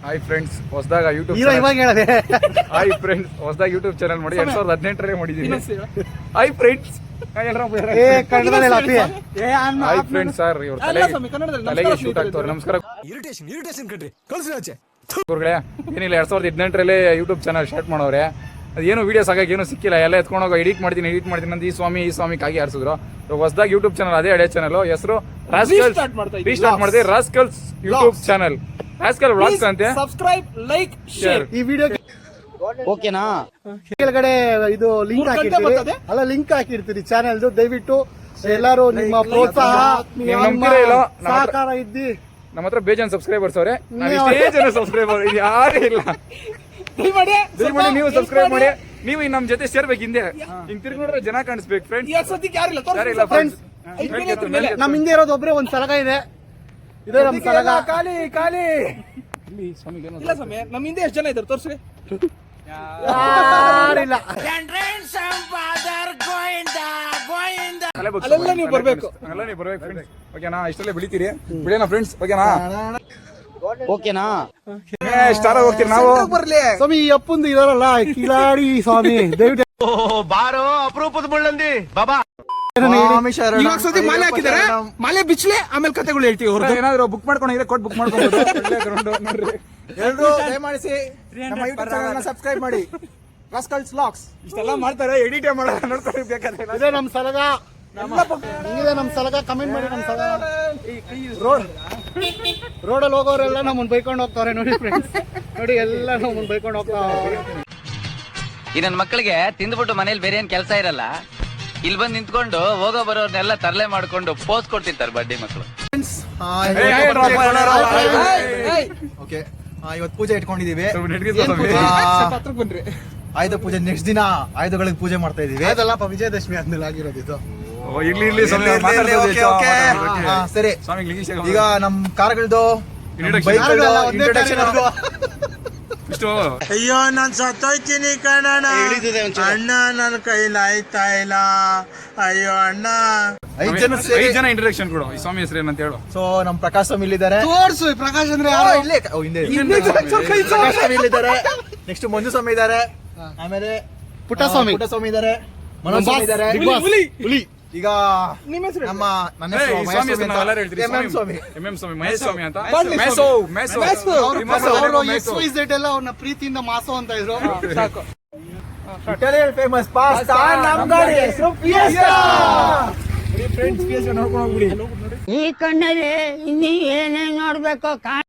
Hi friends, ಹೊಸದಾಗ YouTube hi friends, ಹೊಸದಾಗ YouTube channel ಮಾಡಿ 2018 ಮಾಡಿದ್ದೀನಿ. Hi friends, hi friends sir, ಇವ್ರ ತಲೆಗೆ ಶೂಟ್ ಆಗ್ತವ್ರೆ. ನಮಸ್ಕಾರ. ಏನಿಲ್ಲ, 2018 ಯೂಟ್ಯೂಬ್ ಚಾನಲ್ ಸ್ಟಾರ್ಟ್ ಮಾಡೋರೆ. ಅದೇನು ವೀಡಿಯೋಸ್ ಆಗಾಗ ಏನು ಸಿಕ್ಕಿಲ್ಲ, ಎಲ್ಲ ಎತ್ಕೊಂಡೋಗ ಎಡಿಟ್ ಮಾಡ್ತೀನಿ ಅಂತ ಈ ಸ್ವಾಮಿ ಕಾಗಿ ಆರಿಸಿದ್ರು. ಹೊಸದಾಗಿ ಯೂಟ್ಯೂಬ್ ಚಾನಲ್, ಅದೇ ಹಳೆ ಚಾನಲ್, ಹೆಸರು ರೀಸ್ಟಾರ್ಟ್ ಮಾಡಿದೆ, rascals YouTube channel, rascal vlogs ಅಂತೆ. Subscribe, like, share. ಈ ವಿಡಿಯೋ ಓಕೆನಾ? ಕೆಳಗಡೆ ಇದು ಲಿಂಕ್ ಹಾಕಿರ್ತೀರಿ, ಅಲ್ಲ ಲಿಂಕ್ ಹಾಕಿರ್ತೀರಿ ಚಾನಲ್ದು. ದಯವಿಟ್ಟು ಎಲ್ಲರೂ ನಿಮ್ಮ ಪ್ರೋತ್ಸಾಹ, ಸಹಕಾರ ಇದ್ದಿ. ನಮ್ಮ ಹತ್ರ ಬೇಜಾನ್ ಸಬ್ಸ್ಕ್ರೈಬರ್ಸ್ ಅವ್ರೆ, ಇಷ್ಟೇ ಜನ ಸಬ್ಸ್ಕ್ರೈಬರ್ ಯಾರೇ ಇಲ್ಲ. ನೀವು ಸಬ್ಸ್ಕ್ರೈಬ್ ಮಾಡಿ, ನೀವು ನಮ್ ಜೊತೆ ಸೇರ್ಬೇಕು. ಹಿಂದೆ ಹಿಂಗ್ ತಿರ್ಗಿ ನೋಡ್ರೆ ಜನ ಕಾಣಿಸ್ಬೇಕು ಫ್ರೆಂಡ್ಸ್. ನಮ್ ಹಿಂದೆ ಇರೋದು ಒಬ್ರೆ ಒಂದ್ ಸಲಗ ಇದೆ, ಇದೇ ನಮ್ ಸಲಗ. ಖಾಲಿ ಇಲ್ಲ ಸ್ವಾಮಿ, ನಮ್ ಹಿಂದೆ ಎಷ್ಟು ಜನ ಇದ್ದಾರೆ ತೋರ್ಸಿ. ಯಾರಿಲ್ಲ, ಅಲ್ಲೆಲ್ಲ ನೀವು ಬರ್ಬೇಕು. ಓಕೆನಾ? ಇಷ್ಟಲ್ಲೇ ಬೆಳಿತೀರಿ, ಬಿಡೋಣ ಫ್ರೆಂಡ್ಸ್. ಓಕೆನಾ? ಓಕೆನಾ? ಸ್ಟಾರ್ ಹೋಗ್ತೀರಿ ನಾವು. ಬರ್ಲಿ ಸ್ವಾಮಿ, ಈ ಅಪ್ಪಂದು ಇದಾರಲ್ಲ ಕಿಲಾಡಿ ಸ್ವಾಮಿ, ದಯವಿಟ್ಟು ಬಾರೋ ಅಪರೂಪದ ಮುಳ್ಳಂದಿ ಬಾಬಾ. ಇವಾಗ ಸತಿ ಮಾಲೆ ಹಾಕಿದ್ದಾರೆ, ಮಾಲೆ ಬಿಚ್ಲೆ ಆಮೇಲೆ ಕತೆಗಳು ಹೇಳ್ತೀವಿ. ಏನಾದ್ರು ಬುಕ್ ಮಾಡ್ಕೊಂಡು ಕೊಟ್ಟು ಬುಕ್ ಮಾಡ್ಕೊಂಡು ಎಲ್ರು ದಯಮಾಡಿಸಿ ನಮ್ಮ ಯೂಟ್ಯೂಬ್ ಚಾನಲ್ ಸಬ್ಸ್ಕ್ರೈಬ್ ಮಾಡಿ, ರಾಸ್ಕಲ್ಸ್ ವ್ಲಾಗ್ಸ್. ಇಷ್ಟೆಲ್ಲ ಮಾಡ್ತಾರೆ, ಎಡಿಟ್ ಮಾಡೋದು ನೋಡ್ಕೊಳ್ಬೇಕಾದ್ರೆ. ಇದೇ ನಮ್ ಸಲಗ, ಇದೆ ನಮ್ ಸಲಗ. ಕಮೆಂಟ್ ಮಾಡಿ ನಮ್ ಸಲಗ. ರೋಡಲ್ಲಿ ಹೋಗೋರೆಲ್ಲ ನಮ್ಮನ್ನ ಬೈಕೊಂಡು ಹೋಗ್ತಾರೆ ನೋಡಿ ಫ್ರೆಂಡ್ಸ್, ನೋಡಿ ಎಲ್ಲ ನಮ್ಮನ್ನ ಬೈಕೊಂಡು ಹೋಗ್ತಾರೆ. ಈ ನನ್ನ ಮಕ್ಕಳಿಗೆ ತಿಂದ್ಬಿಟ್ಟು ಮನೇಲಿ ಬೇರೆ ಏನ್ ಕೆಲಸ ಇರಲ್ಲ, ಇಲ್ಲಿ ಬಂದು ನಿಂತ್ಕೊಂಡು ಹೋಗೋ ಬರೋರ್ನೆಲ್ಲ ತರಲೆ ಮಾಡ್ಕೊಂಡು ಪೋಸ್ ಕೊಡ್ತಿರ್ತಾರೆ ಬಡ್ಡಿ ಮಕ್ಕಳು. ಓಕೆ, ಇವತ್ತು ಪೂಜೆ ಇಟ್ಕೊಂಡಿದೀವಿ. ಆಯುಧ ಪೂಜೆ ನೆಕ್ಸ್ಟ್ ದಿನ ಆಯುಧಗಳಿಗೆ ಪೂಜೆ ಮಾಡ್ತಾ ಇದೀವಿ. ಅದಲ್ಲಪ್ಪ, ವಿಜಯದಶಮಿ ಆದ್ಮೇಲೆ ಆಗಿರೋದು ಇದು. ಸರಿ, ಈಗ ನಮ್ ಕಾರ್ಗಳದ್ದು ಇಂಟ್ರೊಡಕ್ಷನ್. ಅಯ್ಯೋ, ನಾನ್ ಸತ್ತೋಯ್ತೀನಿ ಕಣಣ್ಣ, ಅಣ್ಣ ನನ್ನ ಕೈಲಾಯ್ತಾ ಇಲ್ಲ, ಅಯ್ಯೋ ಅಣ್ಣ. 5 ಜನ ಇಂಟ್ರಡಕ್ಷನ್ ಕೊಡು. ಈ ಸ್ವಾಮಿ ಹೆಸರು ಏನಂತ ಹೇಳು. ಸೊ ನಮ್ ಪ್ರಕಾಶ್ ಸ್ವಾಮಿ ಇಲ್ಲಿದ್ದಾರೆ. ತೋರ್ಸು ಪ್ರಕಾಶ್ ಅಂದ್ರೆ ಯಾರು? ಪ್ರಕಾಶ್ ಸ್ವಾಮಿ ಇಲ್ಲಿದ್ದಾರೆ. ನೆಕ್ಸ್ಟ್ ಮಂಜು ಸ್ವಾಮಿ ಇದ್ದಾರೆ, ಆಮೇಲೆ ಪುಟ್ಟಸ್ವಾಮಿ ಇದ್ದಾರೆ, ಮನೋಜ್ ಸ್ವಾಮಿ ಇದ್ದಾರೆ. ಈಗ ನನ್ನ ಮಹೇಶ್ ಸ್ವಾಮಿ ಅಂತ. ಎಲ್ಲ ಅವ್ರನ್ನ ಪ್ರೀತಿಯಿಂದ ಮಾಸೋ ಅಂತ ಇದ್ರು. ಇಟಾಲಿಯನ್ ಫೇಮಸ್ ಪಾಸ್ತಾ ನಮ್ ಗಾಡಿ ಹೆಸರು ಫಿಯೆಸ್ಟಾ. ಫ್ರೆಂಡ್ಸ್, ಫಿಯೆಸ್ಟಾ ನೋಡ್ಕೊಂಡು ಹೋಗ್ಬಿಡಿ. ಈ ಕಣ್ಣಲ್ಲಿ ಇನ್ನೀ ಏನೇನ್ ನೋಡ್ಬೇಕು.